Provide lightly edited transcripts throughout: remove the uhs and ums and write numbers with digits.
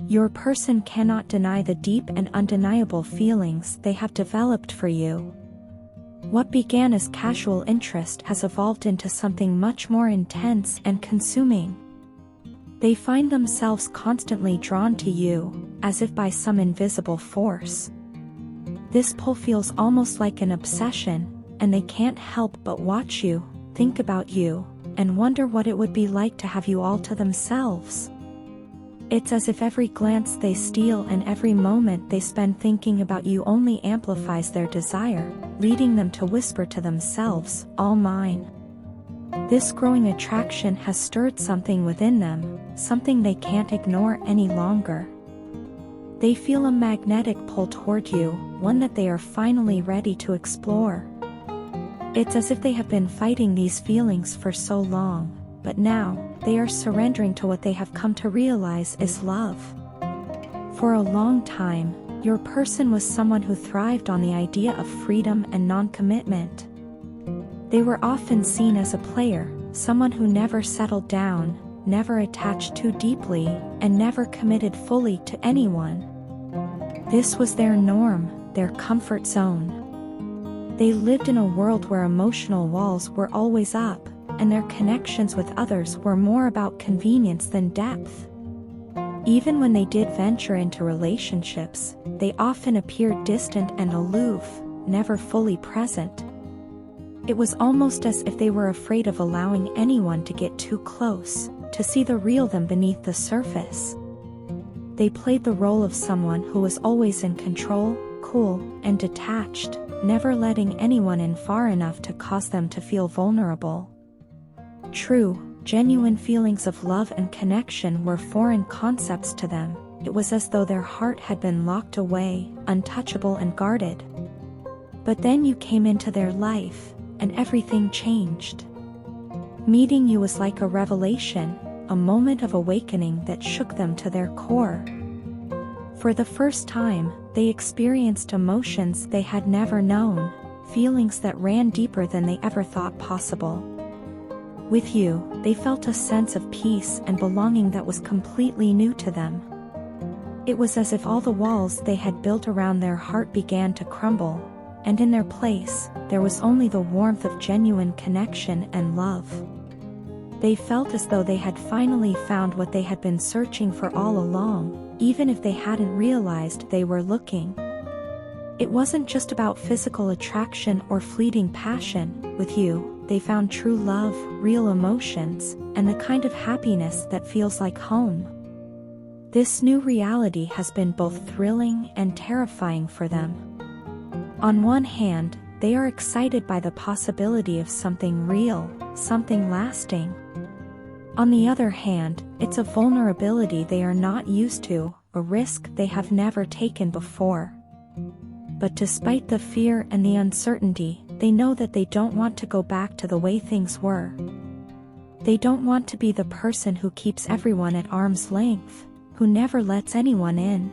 Your person cannot deny the deep and undeniable feelings they have developed for you. What began as casual interest has evolved into something much more intense and consuming. They find themselves constantly drawn to you, as if by some invisible force. This pull feels almost like an obsession, and they can't help but watch you, think about you, and wonder what it would be like to have you all to themselves. It's as if every glance they steal and every moment they spend thinking about you only amplifies their desire, leading them to whisper to themselves, "All mine." This growing attraction has stirred something within them, something they can't ignore any longer. They feel a magnetic pull toward you, one that they are finally ready to explore. It's as if they have been fighting these feelings for so long, but now, they are surrendering to what they have come to realize is love. For a long time, your person was someone who thrived on the idea of freedom and non-commitment. They were often seen as a player, someone who never settled down, never attached too deeply, and never committed fully to anyone. This was their norm, their comfort zone. They lived in a world where emotional walls were always up, and their connections with others were more about convenience than depth. Even when they did venture into relationships, they often appeared distant and aloof, never fully present. It was almost as if they were afraid of allowing anyone to get too close, to see the real them beneath the surface. They played the role of someone who was always in control, cool, and detached, never letting anyone in far enough to cause them to feel vulnerable. True, genuine feelings of love and connection were foreign concepts to them. It was as though their heart had been locked away, untouchable and guarded. But then you came into their life, and everything changed. Meeting you was like a revelation, a moment of awakening that shook them to their core. For the first time, they experienced emotions they had never known, feelings that ran deeper than they ever thought possible. With you, they felt a sense of peace and belonging that was completely new to them. It was as if all the walls they had built around their heart began to crumble, and in their place, there was only the warmth of genuine connection and love. They felt as though they had finally found what they had been searching for all along, even if they hadn't realized they were looking. It wasn't just about physical attraction or fleeting passion. With you, they found true love, real emotions, and the kind of happiness that feels like home. This new reality has been both thrilling and terrifying for them. On one hand, they are excited by the possibility of something real, something lasting. On the other hand, it's a vulnerability they are not used to, a risk they have never taken before. But despite the fear and the uncertainty, they know that they don't want to go back to the way things were. They don't want to be the person who keeps everyone at arm's length, who never lets anyone in.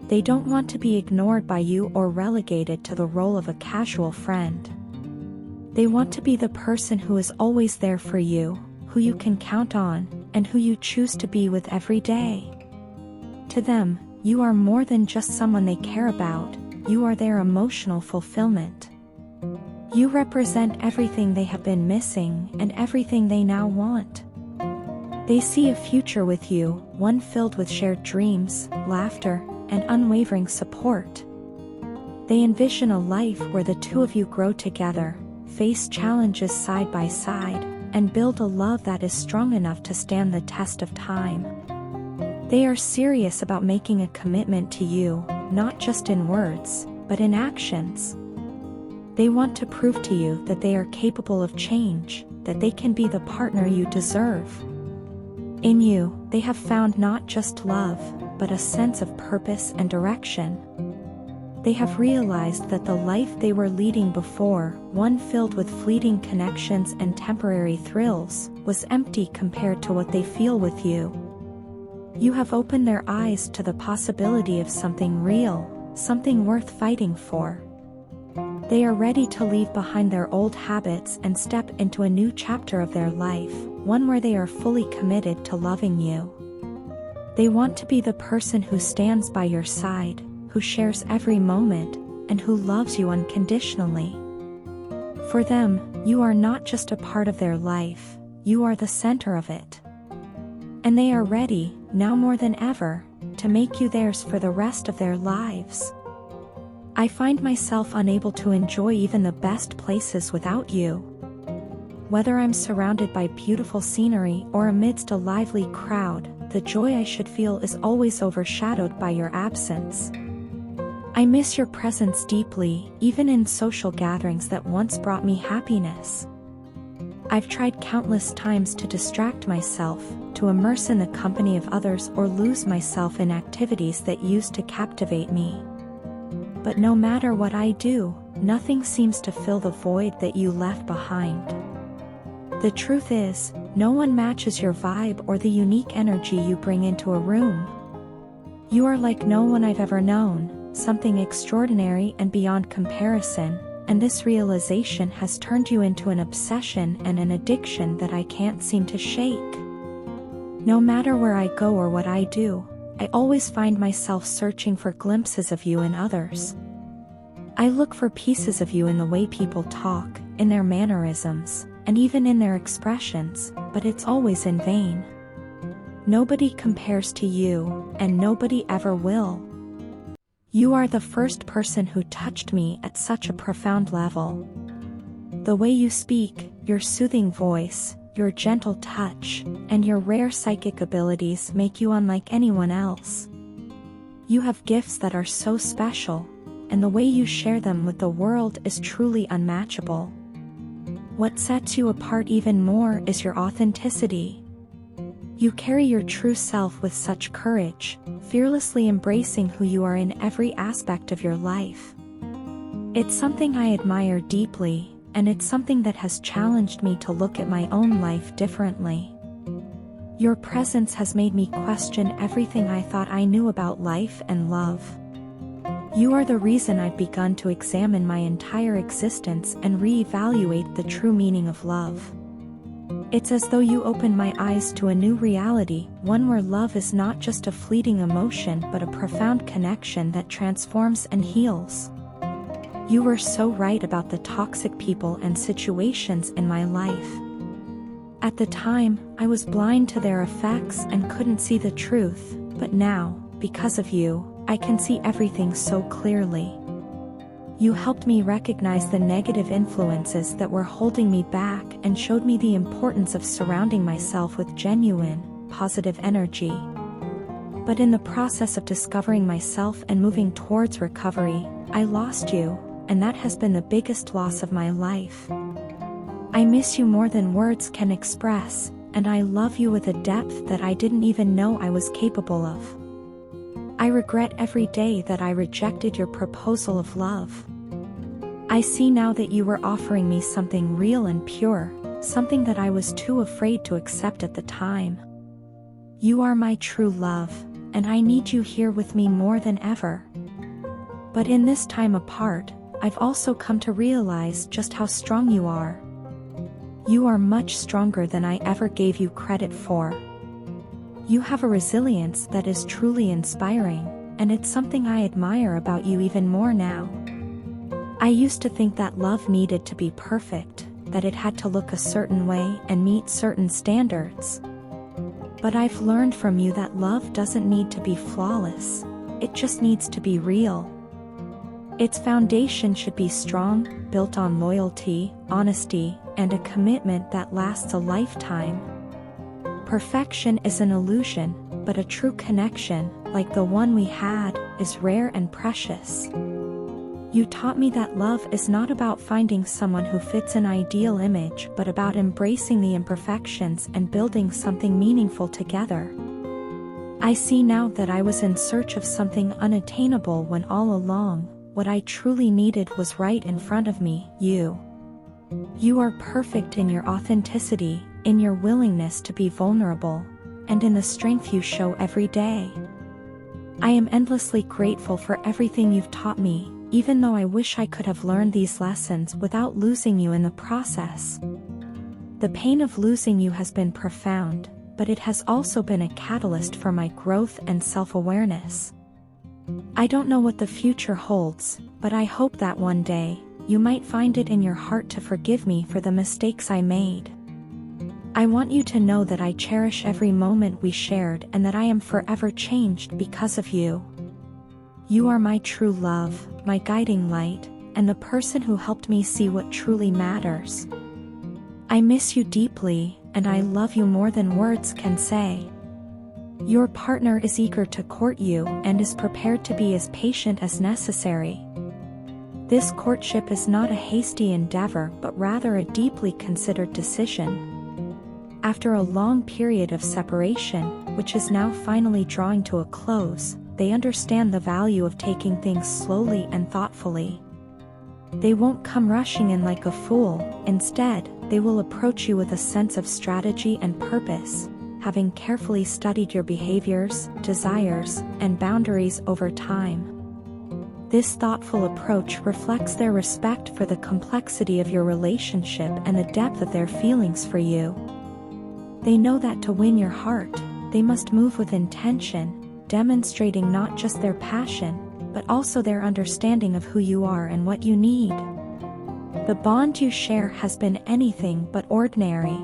They don't want to be ignored by you or relegated to the role of a casual friend. They want to be the person who is always there for you, who you can count on, and who you choose to be with every day. To them, you are more than just someone they care about, you are their emotional fulfillment. You represent everything they have been missing and everything they now want. They see a future with you, one filled with shared dreams, laughter, and unwavering support. They envision a life where the two of you grow together, face challenges side by side, and build a love that is strong enough to stand the test of time. They are serious about making a commitment to you, not just in words, but in actions. They want to prove to you that they are capable of change, that they can be the partner you deserve. In you, they have found not just love, but a sense of purpose and direction. They have realized that the life they were leading before, one filled with fleeting connections and temporary thrills, was empty compared to what they feel with you. You have opened their eyes to the possibility of something real, something worth fighting for. They are ready to leave behind their old habits and step into a new chapter of their life, one where they are fully committed to loving you. They want to be the person who stands by your side, who shares every moment, and who loves you unconditionally. For them, you are not just a part of their life, you are the center of it. And they are ready, now more than ever, to make you theirs for the rest of their lives. I find myself unable to enjoy even the best places without you. Whether I'm surrounded by beautiful scenery or amidst a lively crowd, the joy I should feel is always overshadowed by your absence. I miss your presence deeply, even in social gatherings that once brought me happiness. I've tried countless times to distract myself, to immerse in the company of others or lose myself in activities that used to captivate me. But no matter what I do, nothing seems to fill the void that you left behind. The truth is, no one matches your vibe or the unique energy you bring into a room. You are like no one I've ever known, something extraordinary and beyond comparison, and this realization has turned you into an obsession and an addiction that I can't seem to shake. No matter where I go or what I do, I always find myself searching for glimpses of you in others. I look for pieces of you in the way people talk, in their mannerisms, and even in their expressions, but it's always in vain. Nobody compares to you, and nobody ever will. You are the first person who touched me at such a profound level. The way you speak, your soothing voice, your gentle touch, and your rare psychic abilities make you unlike anyone else. You have gifts that are so special, and the way you share them with the world is truly unmatchable. What sets you apart even more is your authenticity. You carry your true self with such courage, fearlessly embracing who you are in every aspect of your life. It's something I admire deeply, and it's something that has challenged me to look at my own life differently. Your presence has made me question everything I thought I knew about life and love. You are the reason I've begun to examine my entire existence and reevaluate the true meaning of love. It's as though you opened my eyes to a new reality, one where love is not just a fleeting emotion but a profound connection that transforms and heals. You were so right about the toxic people and situations in my life. At the time, I was blind to their effects and couldn't see the truth, but now, because of you, I can see everything so clearly. You helped me recognize the negative influences that were holding me back and showed me the importance of surrounding myself with genuine, positive energy. But in the process of discovering myself and moving towards recovery, I lost you, and that has been the biggest loss of my life. I miss you more than words can express, and I love you with a depth that I didn't even know I was capable of. I regret every day that I rejected your proposal of love. I see now that you were offering me something real and pure, something that I was too afraid to accept at the time. You are my true love, and I need you here with me more than ever. But in this time apart, I've also come to realize just how strong you are. You are much stronger than I ever gave you credit for. You have a resilience that is truly inspiring, and it's something I admire about you even more now. I used to think that love needed to be perfect, that it had to look a certain way and meet certain standards. But I've learned from you that love doesn't need to be flawless, it just needs to be real. Its foundation should be strong, built on loyalty, honesty, and a commitment that lasts a lifetime. Perfection is an illusion, but a true connection, like the one we had, is rare and precious. You taught me that love is not about finding someone who fits an ideal image but about embracing the imperfections and building something meaningful together. I see now that I was in search of something unattainable when all along, what I truly needed was right in front of me, you. You are perfect in your authenticity, in your willingness to be vulnerable, and in the strength you show every day. I am endlessly grateful for everything you've taught me, even though I wish I could have learned these lessons without losing you in the process. The pain of losing you has been profound, but it has also been a catalyst for my growth and self-awareness. I don't know what the future holds, but I hope that one day, you might find it in your heart to forgive me for the mistakes I made. I want you to know that I cherish every moment we shared and that I am forever changed because of you. You are my true love, my guiding light, and the person who helped me see what truly matters. I miss you deeply, and I love you more than words can say. Your partner is eager to court you and is prepared to be as patient as necessary. This courtship is not a hasty endeavor but rather a deeply considered decision. After a long period of separation, which is now finally drawing to a close, they understand the value of taking things slowly and thoughtfully. They won't come rushing in like a fool. Instead, they will approach you with a sense of strategy and purpose, having carefully studied your behaviors, desires, and boundaries over time. This thoughtful approach reflects their respect for the complexity of your relationship and the depth of their feelings for you. They know that to win your heart, they must move with intention, demonstrating not just their passion, but also their understanding of who you are and what you need. The bond you share has been anything but ordinary.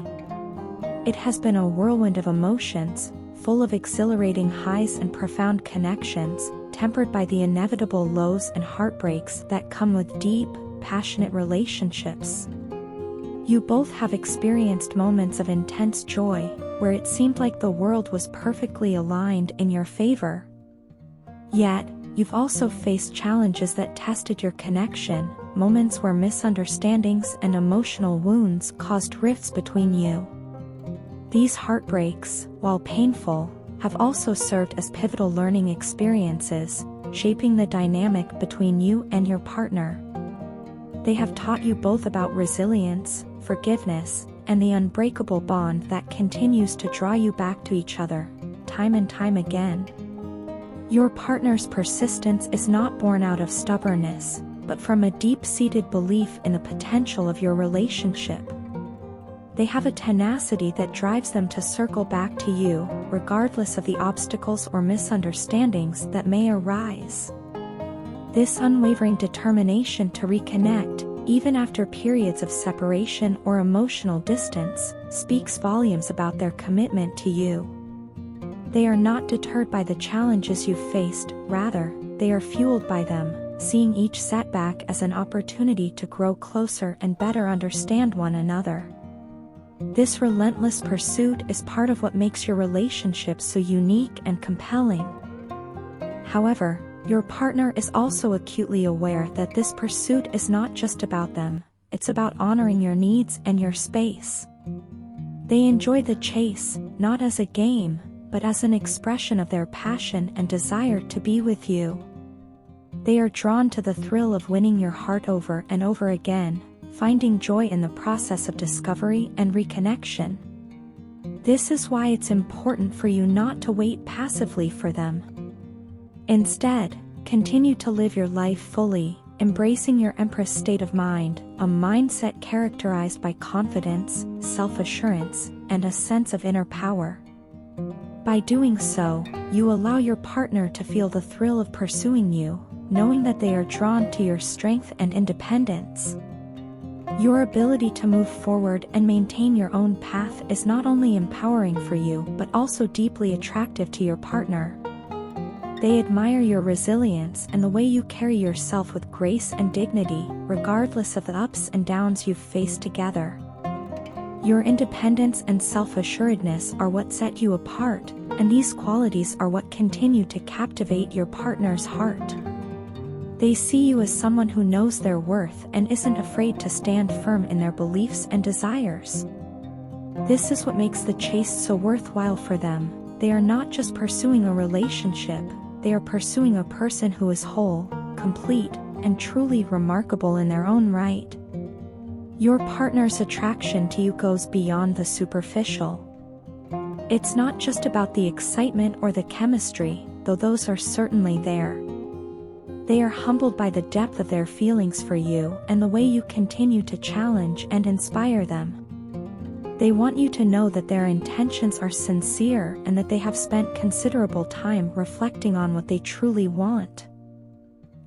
It has been a whirlwind of emotions, full of exhilarating highs and profound connections, tempered by the inevitable lows and heartbreaks that come with deep, passionate relationships. You both have experienced moments of intense joy, where it seemed like the world was perfectly aligned in your favor. Yet, you've also faced challenges that tested your connection, moments where misunderstandings and emotional wounds caused rifts between you. These heartbreaks, while painful, have also served as pivotal learning experiences, shaping the dynamic between you and your partner. They have taught you both about resilience, forgiveness, and the unbreakable bond that continues to draw you back to each other, time and time again. Your partner's persistence is not born out of stubbornness, but from a deep-seated belief in the potential of your relationship. They have a tenacity that drives them to circle back to you, regardless of the obstacles or misunderstandings that may arise. This unwavering determination to reconnect, even after periods of separation or emotional distance, speaks volumes about their commitment to you. They are not deterred by the challenges you've faced, rather, they are fueled by them, seeing each setback as an opportunity to grow closer and better understand one another. This relentless pursuit is part of what makes your relationship so unique and compelling. However, your partner is also acutely aware that this pursuit is not just about them, it's about honoring your needs and your space. They enjoy the chase, not as a game, but as an expression of their passion and desire to be with you. They are drawn to the thrill of winning your heart over and over again, finding joy in the process of discovery and reconnection. This is why it's important for you not to wait passively for them. Instead, continue to live your life fully, embracing your Empress state of mind, a mindset characterized by confidence, self-assurance, and a sense of inner power. By doing so, you allow your partner to feel the thrill of pursuing you, knowing that they are drawn to your strength and independence. Your ability to move forward and maintain your own path is not only empowering for you but also deeply attractive to your partner. They admire your resilience and the way you carry yourself with grace and dignity, regardless of the ups and downs you've faced together. Your independence and self-assuredness are what set you apart, and these qualities are what continue to captivate your partner's heart. They see you as someone who knows their worth and isn't afraid to stand firm in their beliefs and desires. This is what makes the chase so worthwhile for them. They are not just pursuing a relationship, they are pursuing a person who is whole, complete, and truly remarkable in their own right. Your partner's attraction to you goes beyond the superficial. It's not just about the excitement or the chemistry, though those are certainly there. They are humbled by the depth of their feelings for you and the way you continue to challenge and inspire them. They want you to know that their intentions are sincere and that they have spent considerable time reflecting on what they truly want.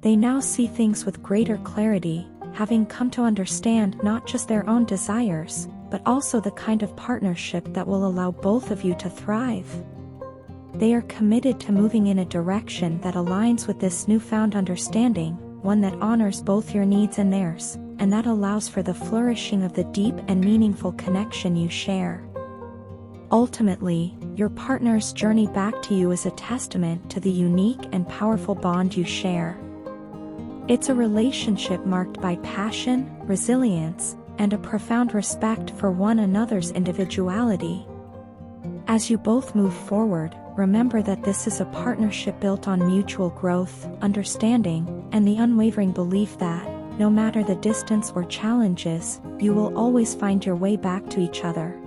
They now see things with greater clarity, having come to understand not just their own desires, but also the kind of partnership that will allow both of you to thrive. They are committed to moving in a direction that aligns with this newfound understanding, one that honors both your needs and theirs, and that allows for the flourishing of the deep and meaningful connection you share. Ultimately, your partner's journey back to you is a testament to the unique and powerful bond you share. It's a relationship marked by passion, resilience, and a profound respect for one another's individuality. As you both move forward, remember that this is a partnership built on mutual growth, understanding, and the unwavering belief that, no matter the distance or challenges, you will always find your way back to each other.